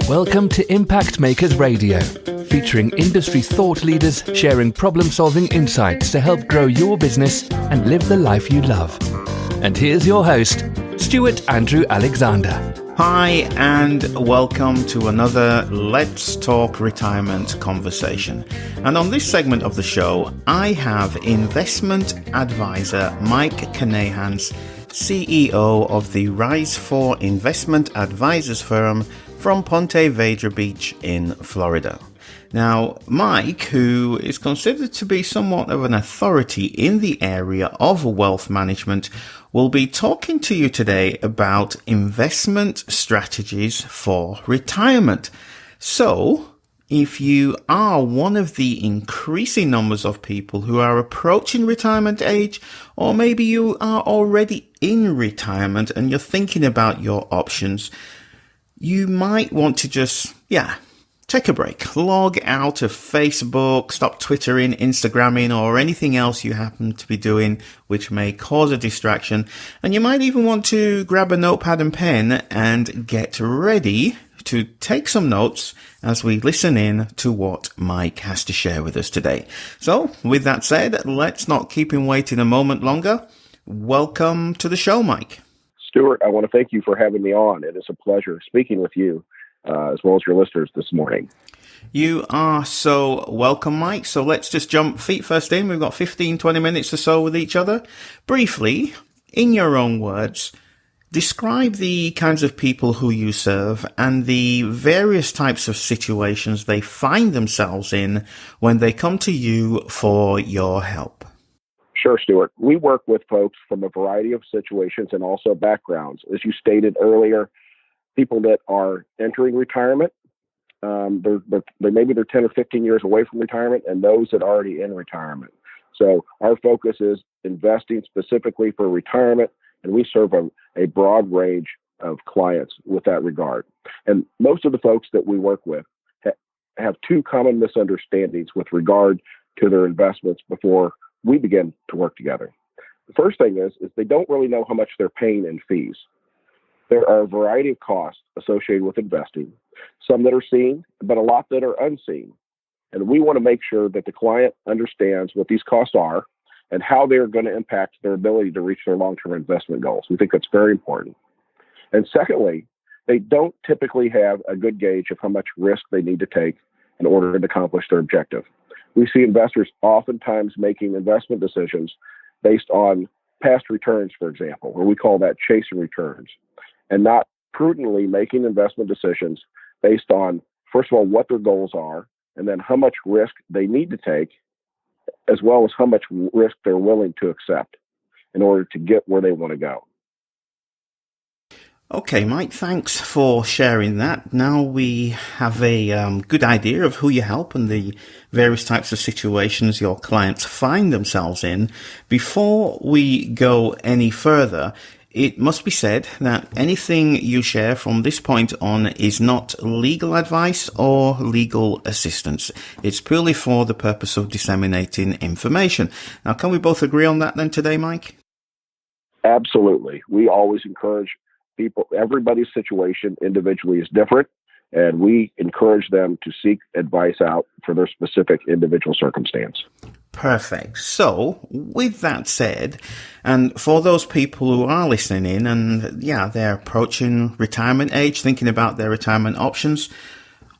Welcome to Impact Makers Radio, featuring industry thought leaders sharing problem-solving insights to help grow your business and live the life you love. And here's your host, Stewart Andrew Alexander. Hi, and welcome to another Let's Talk Retirement conversation. And on this segment of the show, I have investment advisor Mike Knehans, CEO of the RiseFore Investment Advisors firm from Ponte Vedra Beach in Florida. Now, Mike, who is considered to be somewhat of an authority in the area of wealth management, will be talking to you today about investment strategies for retirement. So, if you are one of the increasing numbers of people who are approaching retirement age, or maybe you are already in retirement and you're thinking about your options, you might want to just, take a break. Log out of Facebook, stop Twittering, Instagramming, or anything else you happen to be doing which may cause a distraction. And you might even want to grab a notepad and pen and get ready to take some notes as we listen in to what Mike has to share with us today. So, with that said, let's not keep him waiting a moment longer. Welcome to the show, Mike. Stewart, I want to thank you for having me on. It is a pleasure speaking with you, as well as your listeners this morning. You are so welcome, Mike. So let's just jump feet first in. We've got 15, 20 minutes or so with each other. Briefly, in your own words, describe the kinds of people who you serve and the various types of situations they find themselves in when they come to you for your help. Sure, Stewart. We work with folks from a variety of situations and also backgrounds. As you stated earlier, people that are entering retirement, maybe they're 10 or 15 years away from retirement, and those that are already in retirement. So our focus is investing specifically for retirement, and we serve a broad range of clients with that regard. And most of the folks that we work with have two common misunderstandings with regard to their investments before we begin to work together. The first thing is they don't really know how much they're paying in fees. There are a variety of costs associated with investing, some that are seen, but a lot that are unseen. And we want to make sure that the client understands what these costs are and how they're going to impact their ability to reach their long-term investment goals. We think that's very important. And secondly, they don't typically have a good gauge of how much risk they need to take in order to accomplish their objective. We see investors oftentimes making investment decisions based on past returns, for example, or we call that chasing returns, and not prudently making investment decisions based on, first of all, what their goals are, and then how much risk they need to take, as well as how much risk they're willing to accept in order to get where they want to go. Okay, Mike, thanks for sharing that. Now we have a good idea of who you help and the various types of situations your clients find themselves in. Before we go any further, it must be said that anything you share from this point on is not legal advice or legal assistance. It's purely for the purpose of disseminating information. Now, can we both agree on that then today, Mike? Absolutely. We always encourage people, everybody's situation individually is different, and we encourage them to seek advice out for their specific individual circumstance. Perfect. So, with that said, and for those people who are listening in and, they're approaching retirement age, thinking about their retirement options,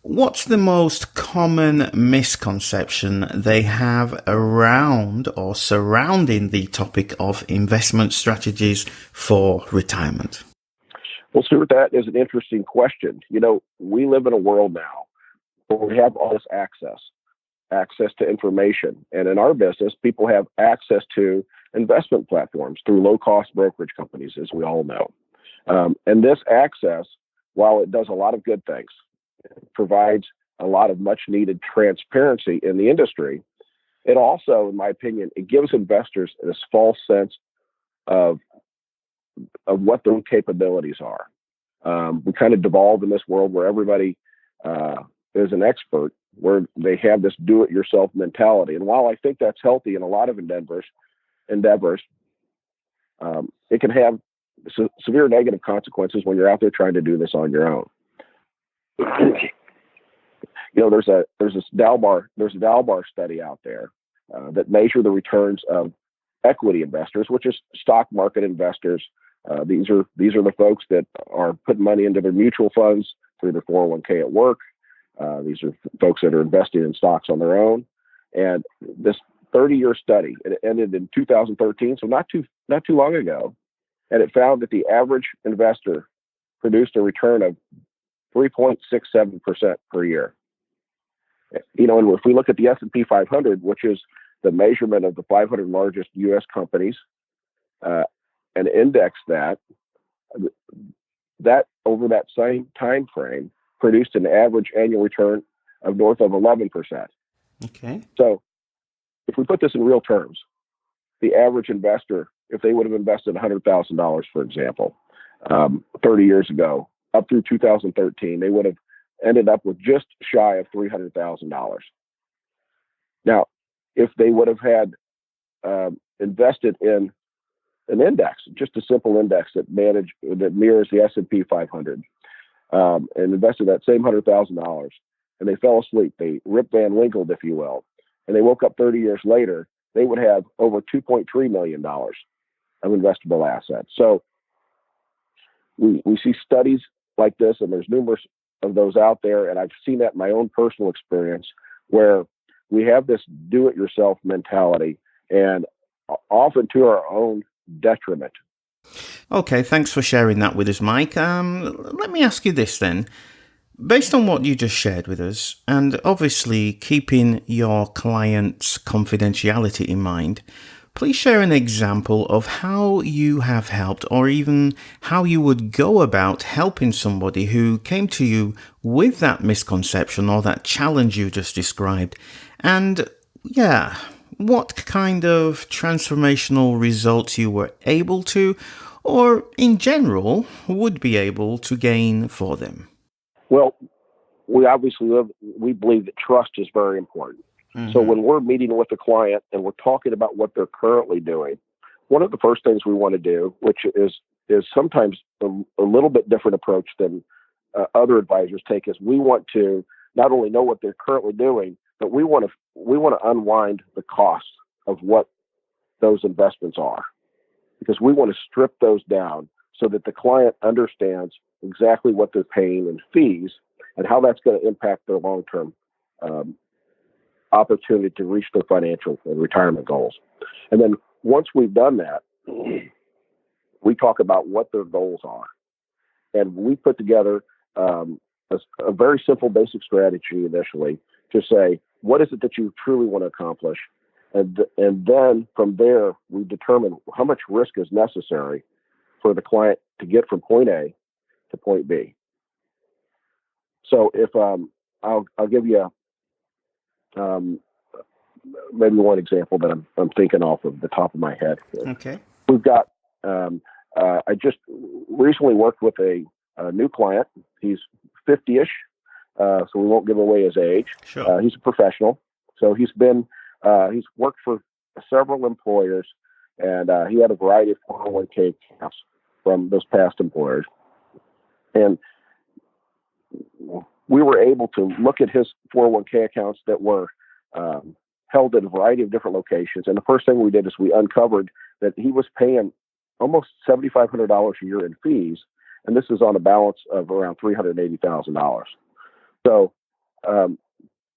what's the most common misconception they have around or surrounding the topic of investment strategies for retirement? Well, Stuart, that is an interesting question. You know, we live in a world now where we have all this access to information. And in our business, people have access to investment platforms through low-cost brokerage companies, as we all know. And this access, while it does a lot of good things, it provides a lot of much-needed transparency in the industry, it also, in my opinion, it gives investors this false sense of what their capabilities are. We kind of devolved in this world where everybody is an expert, where they have this do-it-yourself mentality. And while I think that's healthy in a lot of endeavors, it can have severe negative consequences when you're out there trying to do this on your own. there's a Dalbar study out there that measure the returns of equity investors, which is stock market investors. These are the folks that are putting money into their mutual funds through their 401k at work. These are folks that are investing in stocks on their own. And this 30-year study, it ended in 2013, so not too long ago, and it found that the average investor produced a return of 3.67% per year. And if we look at the S&P 500, which is the measurement of the 500 largest U.S. companies, and index that over that same time frame produced an average annual return of north of 11%. Okay. So if we put this in real terms, the average investor, if they would have invested $100,000, for example, 30 years ago, up through 2013, they would have ended up with just shy of $300,000. Now, if they would have had invested in an index, just a simple index that mirrors the S&P 500, and invested that same $100,000, and they fell asleep, they Rip Van Winkled, if you will, and they woke up 30 years later, they would have over $2.3 million of investable assets. So we see studies like this, and there's numerous of those out there, and I've seen that in my own personal experience, where we have this do-it-yourself mentality, and often to our own detriment. Okay, thanks for sharing that with us, Mike. Let me ask you this then. Based on what you just shared with us, and obviously keeping your client's confidentiality in mind, please share an example of how you have helped, or even how you would go about helping somebody who came to you with that misconception or that challenge you just described. And what kind of transformational results you were able to, or in general, would be able to gain for them. Well, we believe that trust is very important. Mm-hmm. So when we're meeting with a client and we're talking about what they're currently doing, one of the first things we want to do, which is sometimes a little bit different approach than other advisors take, is we want to not only know what they're currently doing, but we want to unwind the costs of what those investments are, because we want to strip those down so that the client understands exactly what they're paying in fees and how that's going to impact their long-term opportunity to reach their financial and retirement goals. And then once we've done that, we talk about what their goals are. And we put together a very simple basic strategy initially to say, what is it that you truly want to accomplish? And then from there, we determine how much risk is necessary for the client to get from point A to point B. So if I'll give you maybe one example that I'm thinking off of the top of my head. Okay. We've got I just recently worked with a new client. He's 50-ish, so we won't give away his age. Sure. He's a professional, so he's worked for several employers, and he had a variety of 401k accounts from those past employers. And we were able to look at his 401k accounts that were held at a variety of different locations. And the first thing we did is we uncovered that he was paying almost $7,500 a year in fees, and this is on a balance of around $380,000. So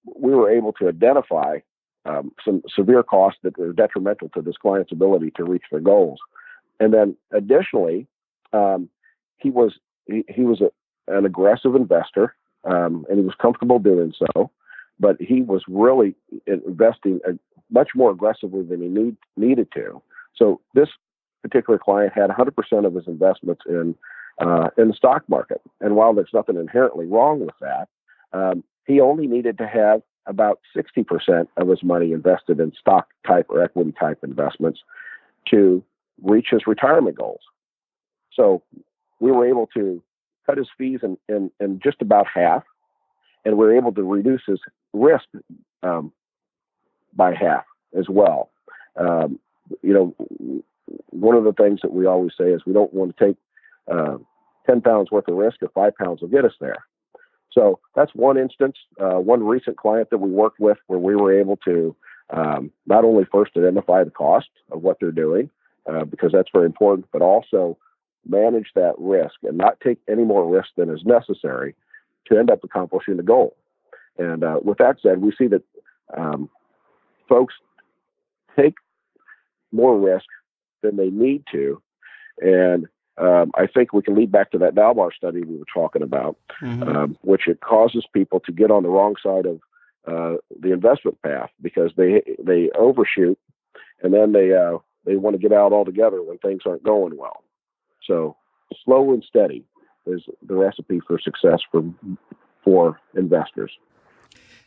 we were able to identify some severe costs that were detrimental to this client's ability to reach their goals. And then additionally, he was an aggressive investor, and he was comfortable doing so, but he was really investing much more aggressively than he needed to. So this particular client had 100% of his investments in the stock market. And while there's nothing inherently wrong with that, he only needed to have about 60% of his money invested in stock type or equity type investments to reach his retirement goals. So we were able to cut his fees in just about half, and we were able to reduce his risk by half as well. One of the things that we always say is we don't want to take 10 pounds worth of risk if 5 pounds will get us there. So that's one instance, one recent client that we worked with where we were able to not only first identify the cost of what they're doing, because that's very important, but also manage that risk and not take any more risk than is necessary to end up accomplishing the goal. And with that said, we see that folks take more risk than they need to. And I think we can lead back to that Dalbar study we were talking about, which it causes people to get on the wrong side of the investment path because they overshoot, and then they want to get out altogether when things aren't going well. So slow and steady is the recipe for success for investors.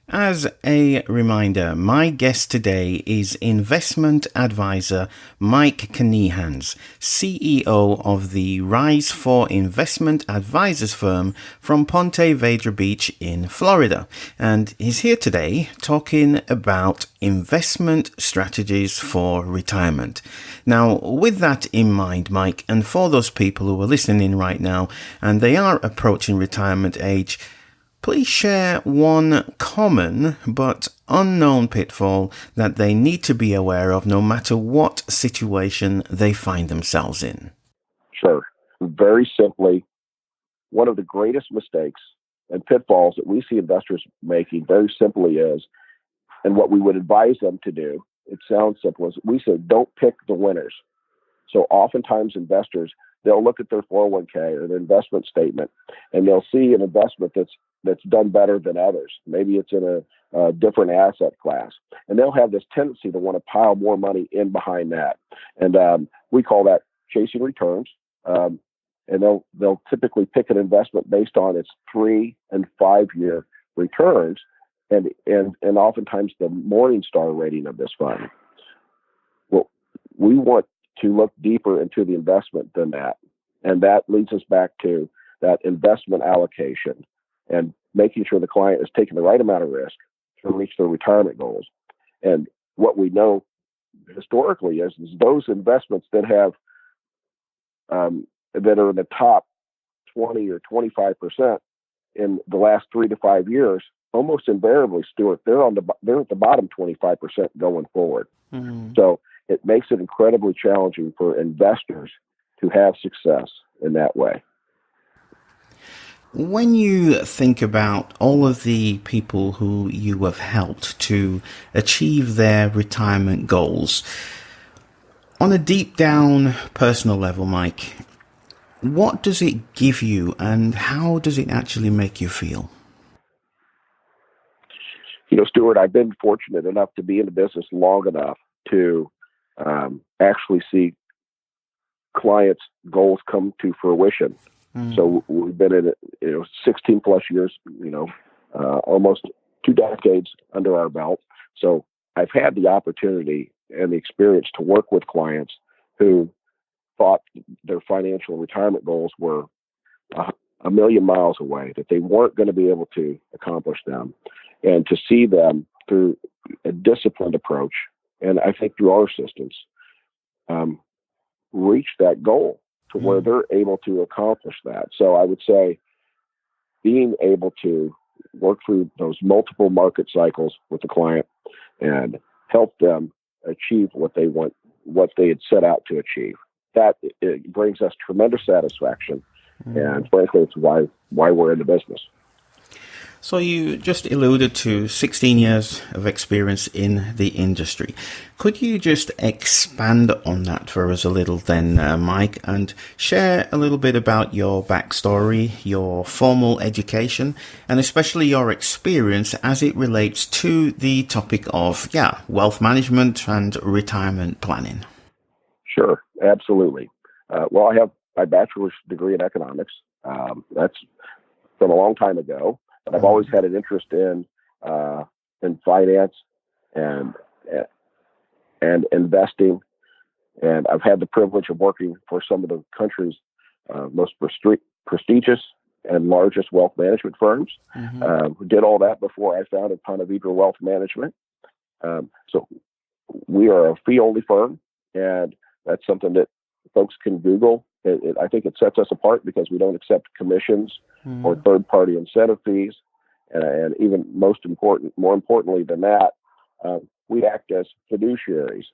As a reminder, my guest today is investment advisor Mike Knehans, CEO of the RiseFore Investment Advisors firm from Ponte Vedra Beach in Florida. And he's here today talking about investment strategies for retirement. Now, with that in mind, Mike, and for those people who are listening right now and they are approaching retirement age, please share one common but unknown pitfall that they need to be aware of no matter what situation they find themselves in. Sure. Very simply, one of the greatest mistakes and pitfalls that we see investors making very simply is, and what we would advise them to do, it sounds simple, is we say don't pick the winners. So oftentimes investors, they'll look at their 401k or their investment statement and they'll see an investment that's done better than others. Maybe it's in a different asset class. And they'll have this tendency to want to pile more money in behind that. And we call that chasing returns. And they'll typically pick an investment based on its 3 and 5 year returns and oftentimes the Morningstar rating of this fund. Well, we want to look deeper into the investment than that. And that leads us back to that investment allocation and making sure the client is taking the right amount of risk to reach their retirement goals. And what we know historically is those investments that have that are in the top 20 or 25% in the last 3 to 5 years, almost invariably, Stewart, they're at the bottom 25% going forward. So it makes it incredibly challenging for investors to have success in that way. When you think about all of the people who you have helped to achieve their retirement goals, on a deep down personal level, Mike, what does it give you and how does it actually make you feel? You know, Stewart, I've been fortunate enough to be in the business long enough to actually see clients' goals come to fruition. So we've been in it, 16 plus years, almost 2 decades under our belt. So I've had the opportunity and the experience to work with clients who thought their financial retirement goals were a million miles away, that they weren't going to be able to accomplish them, and to see them through a disciplined approach, and I think through our assistance, reach that goal to where they're able to accomplish that. So I would say being able to work through those multiple market cycles with the client and help them achieve what they want, what they had set out to achieve, that it brings us tremendous satisfaction. And frankly, it's why we're in the business. So you just alluded to 16 years of experience in the industry. Could you just expand on that for us a little then, Mike, and share a little bit about your backstory, your formal education, and especially your experience as it relates to the topic of, wealth management and retirement planning? Sure, absolutely. Well, I have my bachelor's degree in economics. That's from a long time ago. But I've always had an interest in finance and investing, and I've had the privilege of working for some of the country's most prestigious and largest wealth management firms. Did all that before I founded Ponte Vedra Wealth Management. So we are a fee-only firm, and that's something that folks can Google I think it sets us apart because we don't accept commissions or third-party incentive fees, and even more importantly than that, we act as fiduciaries,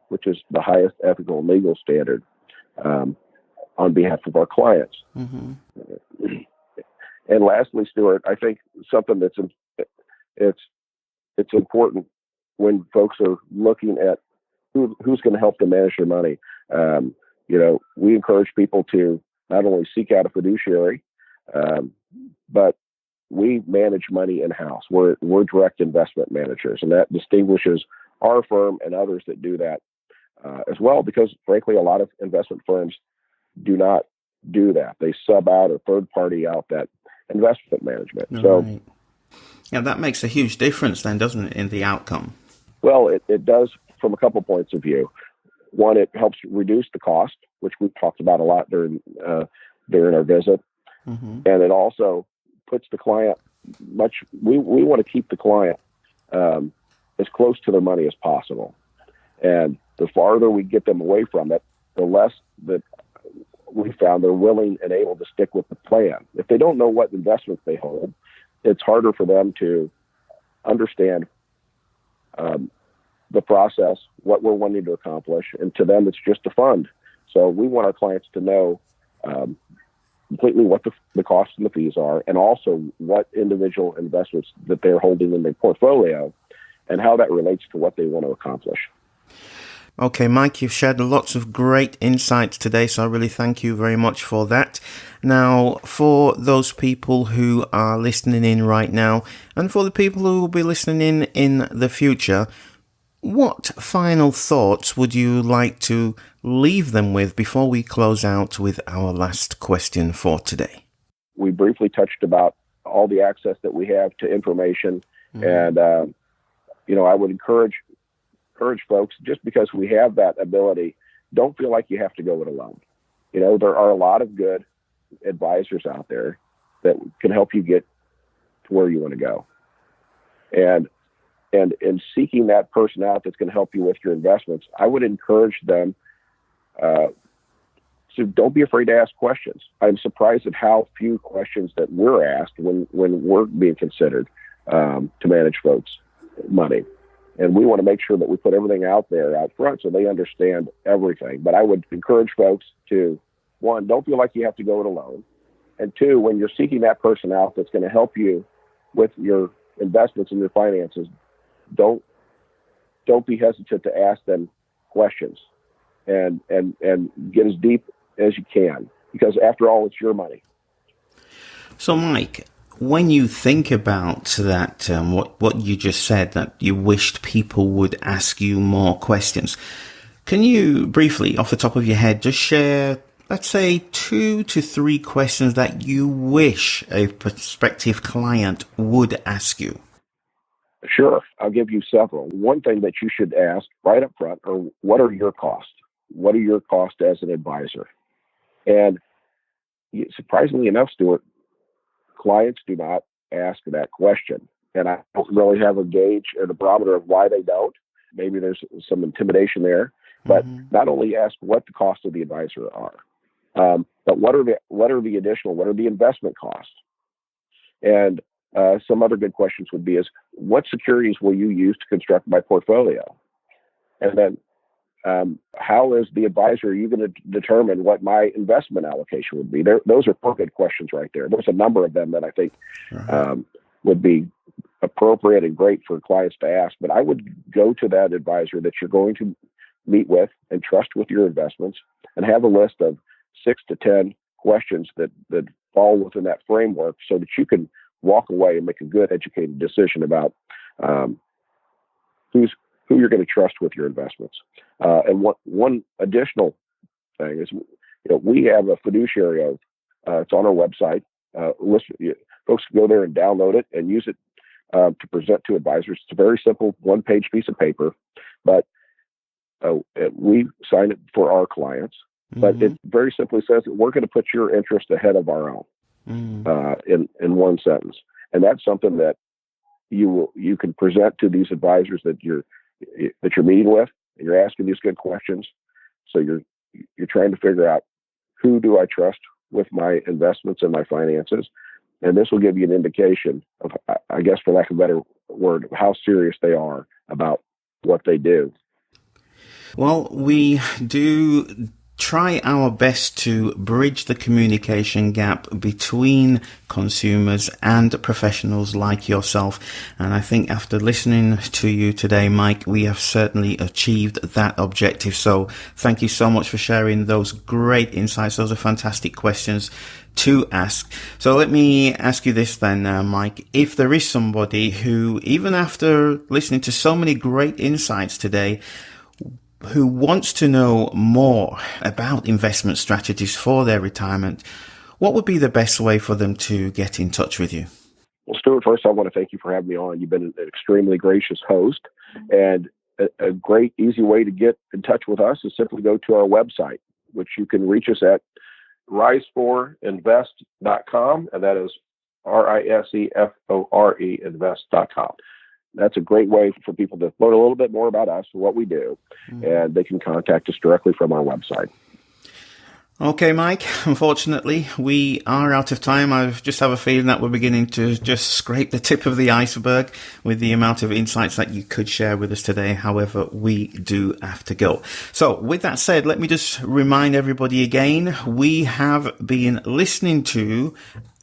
which is the highest ethical and legal standard on behalf of our clients. Mm-hmm. And lastly, Stewart, I think something it's important when folks are looking at who's going to help them manage their money. We encourage people to not only seek out a fiduciary, but we manage money in-house. We're direct investment managers, and that distinguishes our firm and others that do that as well, because frankly, a lot of investment firms do not do that. They sub out or third party out that investment management. Right. So, yeah, that makes a huge difference then, doesn't it, in the outcome? Well, it does from a couple points of view. One, it helps reduce the cost, which we've talked about a lot during our visit. Mm-hmm. And it also puts the client we want to keep the client as close to their money as possible. And the farther we get them away from it, the less that we found they're willing and able to stick with the plan. If they don't know what investments they hold, it's harder for them to understand the process, what we're wanting to accomplish, and to them, it's just a fund. So we want our clients to know completely what the costs and the fees are, and also what individual investments that they're holding in their portfolio, and how that relates to what they want to accomplish. Okay, Mike, you've shared lots of great insights today, so I really thank you very much for that. Now, for those people who are listening in right now, and for the people who will be listening in the future, what final thoughts would you like to leave them with before we close out with our last question for today? We briefly touched about all the access that we have to information, and I would encourage folks, just because we have that ability, don't feel like you have to go it alone. There are a lot of good advisors out there that can help you get to where you want to go. And in seeking that person out that's going to help you with your investments, I would encourage them so don't be afraid to ask questions. I'm surprised at how few questions that we're asked when we're being considered to manage folks' money. And we want to make sure that we put everything out there out front so they understand everything. But I would encourage folks to, one, don't feel like you have to go it alone. And two, when you're seeking that person out that's going to help you with your investments and your finances, don't be hesitant to ask them questions and get as deep as you can, because after all, it's your money. So, Mike, when you think about that, what you just said, that you wished people would ask you more questions, can you briefly, off the top of your head, just share, let's say, 2 to 3 questions that you wish a prospective client would ask you? Sure. I'll give you several. One thing that you should ask right up front are, what are your costs? What are your costs as an advisor? And surprisingly enough, Stewart, clients do not ask that question. And I don't really have a gauge or the barometer of why they don't. Maybe there's some intimidation there. But not only ask what the costs of the advisor are, but what are the investment costs? And some other good questions would be what securities will you use to construct my portfolio? And then how is the advisor, are you going to determine what my investment allocation would be? Those are 4 good questions right there. There's a number of them that I think would be appropriate and great for clients to ask. But I would go to that advisor that you're going to meet with and trust with your investments, and have a list of 6 to 10 questions that fall within that framework, so that you can walk away and make a good educated decision about who you're going to trust with your investments. And one additional thing is, we have a fiduciary oath. It's on our website. Folks can go there and download it and use it to present to advisors. It's a very simple 1-page piece of paper, but we sign it for our clients. But it very simply says that we're going to put your interest ahead of our own in one sentence. And that's something that you can present to these advisors that you're meeting with, and you're asking these good questions. So you're trying to figure out who do I trust with my investments and my finances? And this will give you an indication of, I guess, for lack of a better word, of how serious they are about what they do. Well, we do try our best to bridge the communication gap between consumers and professionals like yourself. And I think after listening to you today, Mike, we have certainly achieved that objective. So thank you so much for sharing those great insights. Those are fantastic questions to ask. So let me ask you this then, Mike. If there is somebody who, even after listening to so many great insights today, who wants to know more about investment strategies for their retirement, what would be the best way for them to get in touch with you? Well, Stewart, first I want to thank you for having me on. You've been an extremely gracious host, and a great, easy way to get in touch with us is simply go to our website, which you can reach us at RiseFore Invest.com, and that is RiseFore Invest.com. That's a great way for people to learn a little bit more about us and what we do, and they can contact us directly from our website. Okay, Mike, unfortunately, we are out of time. I just have a feeling that we're beginning to just scrape the tip of the iceberg with the amount of insights that you could share with us today. However, we do have to go. So with that said, let me just remind everybody again, we have been listening to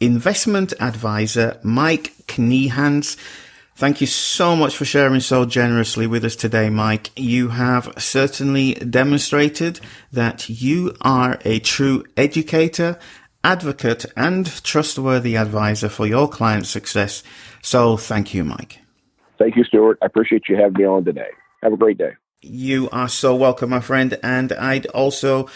investment advisor Mike Knehans. Thank you so much for sharing so generously with us today, Mike. You have certainly demonstrated that you are a true educator, advocate, and trustworthy advisor for your clients' success. So thank you, Mike. Thank you, Stewart. I appreciate you having me on today. Have a great day. You are so welcome, my friend. And I'd also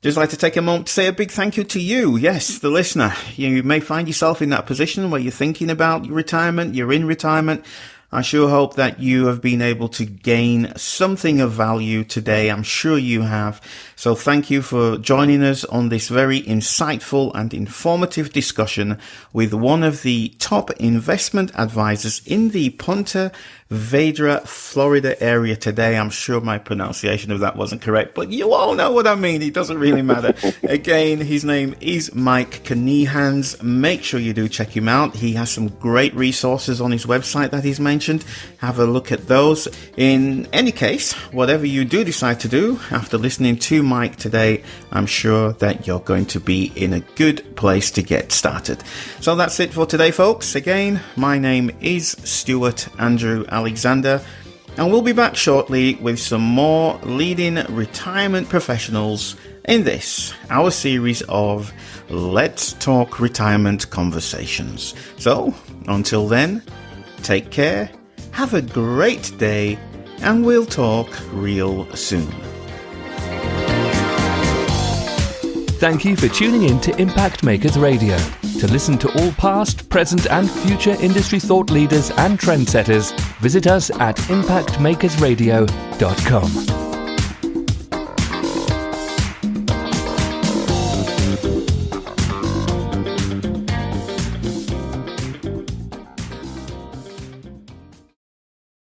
just like to take a moment to say a big thank you to you. Yes, the listener. You may find yourself in that position where you're thinking about retirement, you're in retirement. I sure hope that you have been able to gain something of value today. I'm sure you have. So thank you for joining us on this very insightful and informative discussion with one of the top investment advisors in the Ponte Vedra, Florida area today. I'm sure my pronunciation of that wasn't correct, but you all know what I mean. It doesn't really matter. Again, his name is Mike Knehans. Make sure you do check him out. He has some great resources on his website that he's mentioned. Have a look at those. In any case, whatever you do decide to do after listening to Mike today, I'm sure that you're going to be in a good place to get started. So that's it for today, folks. Again, my name is Stewart Andrew Alexander, and we'll be back shortly with some more leading retirement professionals in this, our series of Let's Talk Retirement Conversations. So, until then, take care, have a great day, and we'll talk real soon. Thank you for tuning in to Impact Makers Radio. To listen to all past, present and future industry thought leaders and trendsetters, visit us at impactmakersradio.com.